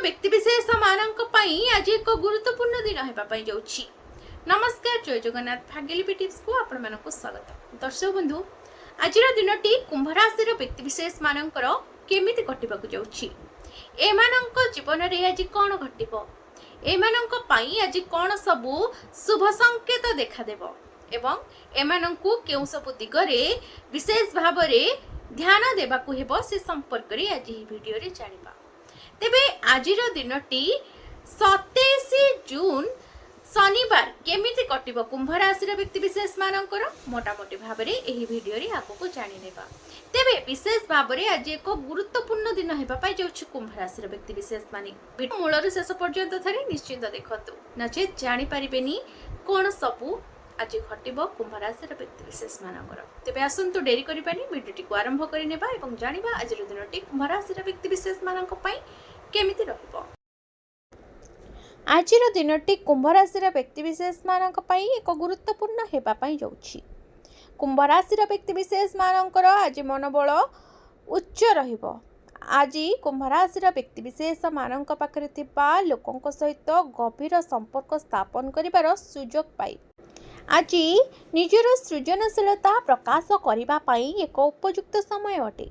व्यक्तिशेष मानक आज एक गुरुत्वपूर्ण दिन होगापाई जाऊँगी। नमस्कार, जय जगन्नाथ। भाग्यलिपि टिप्स को आपण मानक स्वागत। दर्शक बंधु, आज दिनटी कुंभ राशि व्यक्तिशेष मानकर केमिति कटिबाकु जाउछि, एमानक जीवन रे आज कौन घटिबो, एमानक पई आज कौन सबु शुभ संकेत देखा देबो एवं एमानकु केउ सबु दिगरे विशेष भाव में ध्यान देबाकु हेबो से संपर्क रे आज ही वीडियो रे जानिबा। तेबे आजिर दिनटी 27 जून शनिवार केमिति कटिबो कुंभ राशि व्यक्तिशेष मानकर मोटामोटी भाव में एही वीडियो रे आगको जानि नेबा। तेबे विशेष भाव में आज एक गुरुत्वपूर्ण दिन हेबा पाई जाउछि कुंभ राशि व्यक्तिशेष माने वीडियो मूलर शेष पर्यंत थरे निश्चिंत देखतु, नचे जानि परिबेनी कोन सबु आज घटिबो कुंभ राशि व्यक्तिशेष मानकर। तेबे आसंतु डेरी करिबानी वीडियोटी को आरंभ करि नेबा एवं जानिबा आज दिनटी कुंभ राशि व्यक्तिशेष मानक पई केमिति रहिबो। आजिर दिनटी कुंभ राशि व्यक्तिशेष मानक पई एक गुरुत्वपूर्ण हेबा पई जाउछि। कुंभ राशि व्यक्तिशेष मानकर आज मनोबल उच्च रहिबो। आज कुंभ राशि व्यक्तिशेष मानक पाखरे थिबा लोकंक सहित गभीर संपर्क स्थापन करिवार सुजोग पाई आज निजर सृजनशीलता प्रकाश करने पाई एक उपयुक्त समय अटे।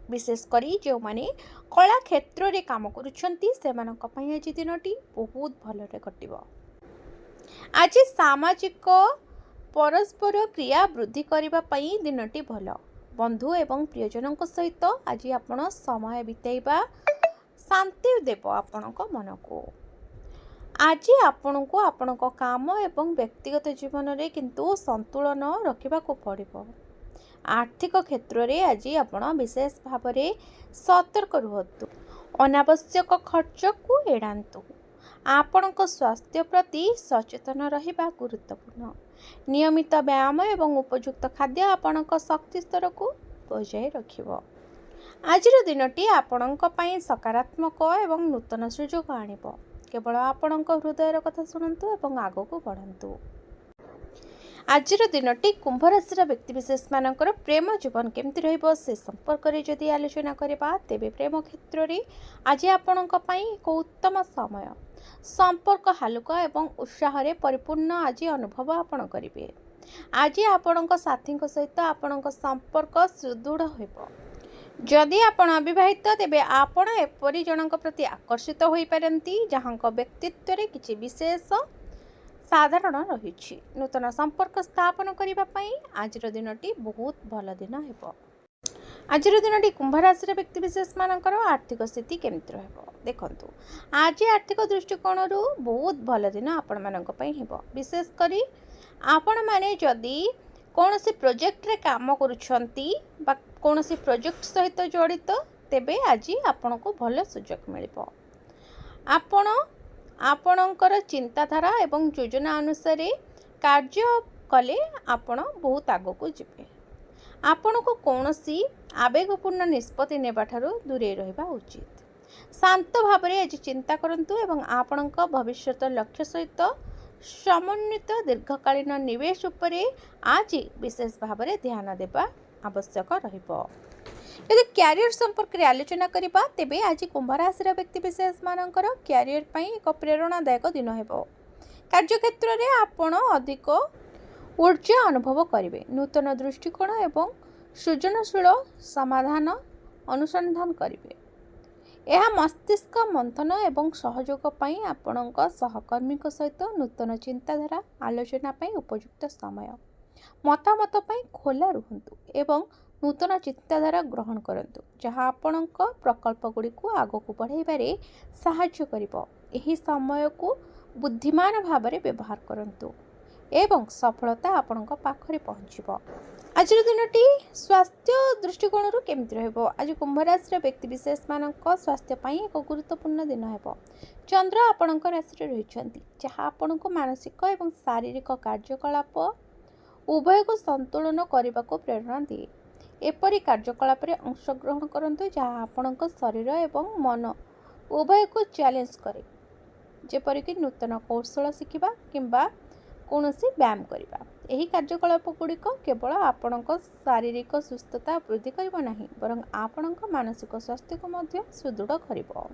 विशेषकर जो माने कला क्षेत्र रे काम करुछंती सेमानक पई आज दिनटी बहुत भलरे कटिबो। आज सामाजिक परस्पर क्रिया वृद्धि करने पाई दिनटी भल। बंधु एवं प्रियजनक सहित आज आपण समय बिताइबा शांति देव आपणक मन को। आज आपण को आपणक काम एवं व्यक्तिगत जीवन रे किंतु संतुलन रखिबा को पड़िबो। आर्थिक क्षेत्र रे आज आपण विशेष भाव में सतर्क रुहतु, अनावश्यक खर्च को एड़ातु। आपणक स्वास्थ्य प्रति सचेतन रहिबा गुरुत्वपूर्ण। नियमित व्यायाम एवं उपयुक्त खाद्य आपणक शक्ति स्तर को बजाय रखिबो। आजिर दिनटी आपणक पई सकारात्मक एवं नूतन सुजोग आनिबो। केवल आपणक हृदयर कथा शुणु एवं आगको बढ़ंतु। आजिर दिनटी कुंभ राशि व्यक्तिशेष मानकर प्रेम जीवन केमती रहिबो से संपर्क रे जदि आलोचना करबा तेबे प्रेम क्षेत्र रे आज आपणक पई एक उत्तम समय। संपर्क हालुका एवं उत्साह रे परिपूर्ण आज अनुभव आपण करिवे। आज आपणक साथी सहित आपणक संपर्क सुदृढ़ होइबो। जदि आपण अविवाहित तेबे आपण एपरि जनक प्रति आकर्षित होई पारंती जहांक व्यक्तित्व रे किछि विशेष साधारण रही। नूतन संपर्क स्थापन करने आज दिनटी बहुत भल दिन हेबो। आज दिनटी कुंभ राशि व्यक्तिशेष मानकर आर्थिक स्थिति केमिति रहबो देखंतु। आज आर्थिक दृष्टिकोण रु बहुत भल दिन आपण मानक पई हेबो। विशेष करी आपण माने जदि कोनोसी प्रोजेक्ट रे काम करूछंती बा कोनोसी प्रोजेक्ट सहित जड़ित तेबे आज आपण को भल सुजोग मिलिबो। आपणकर चिंताधारा एवं योजना अनुसार कार्य कले आपण बहुत आग को जीवे। आपण को कौनसी आवेगपूर्ण निष्पत्ति नेबा ठारू दूरे रहिबा उचित। शांत भाव में आज चिंता करंतु एवं आपणक भविष्यत लक्ष्य सहित समन्वित दीर्घकालीन निवेश उपरे आज विशेष भाव में ध्यान देबा आवश्यक रहिबो। यदि क्यारियर संपर्क रे आलोचना करिबा तेबे आज कुंभ राशि व्यक्तिशेष मानकर क्यारियर पई एक प्रेरणादायक दिन हेबो। कार्य क्षेत्र रे आपण अधिक ऊर्जा अनुभव करिवे। नूतन दृष्टिकोण एवं सृजनशील समाधान अनुसंधान करिवे। यह मस्तिष्क मंथन एवं सहयोग पई आपणक सहकर्मी सहित नूतन चिंताधारा आलोचना पई उपयुक्त समय। मतामत पई खोला रुहंतु एवं नूतन चिंताधारा ग्रहण करंतु जहाँ आपणक प्रकल्प गुड़ी को आगको बढ़ाइबारे साहाय्य करिबो। एही समय को बुद्धिमान भाव में व्यवहार करंतु एवं सफलता आपणक पाखरे पहुँचबो। आज दिनटी स्वास्थ्य दृष्टिकोण रु केमिति रहबो। आज कुंभ राशि व्यक्तिशेष मानक स्वास्थ्य पई एक गुरुत्वपूर्ण दिन हेबो। चंद्र आपणक राशि रे रहिछंती जहाँ आपणक मानसिक एवं शारीरिक कार्यकलाप उभय को संतुलन करने को प्रेरणा दिए। एपरी कार्यकलाप रे अंशग्रहण करंतु जहाँ आपणक शरीर एवं मन उभय को चैलेंज करे, जेपरिक नूतन कौशल शिखिबा किंबा कौनसी व्यायाम करबा। एही कार्यकलाप गुड़िक केवल आपणक शारीरिक सुस्थता वृद्धि करिबो नाही बरं आपणक मानसिक स्वास्थ्य को मध्य सुदृढ़ करिबो।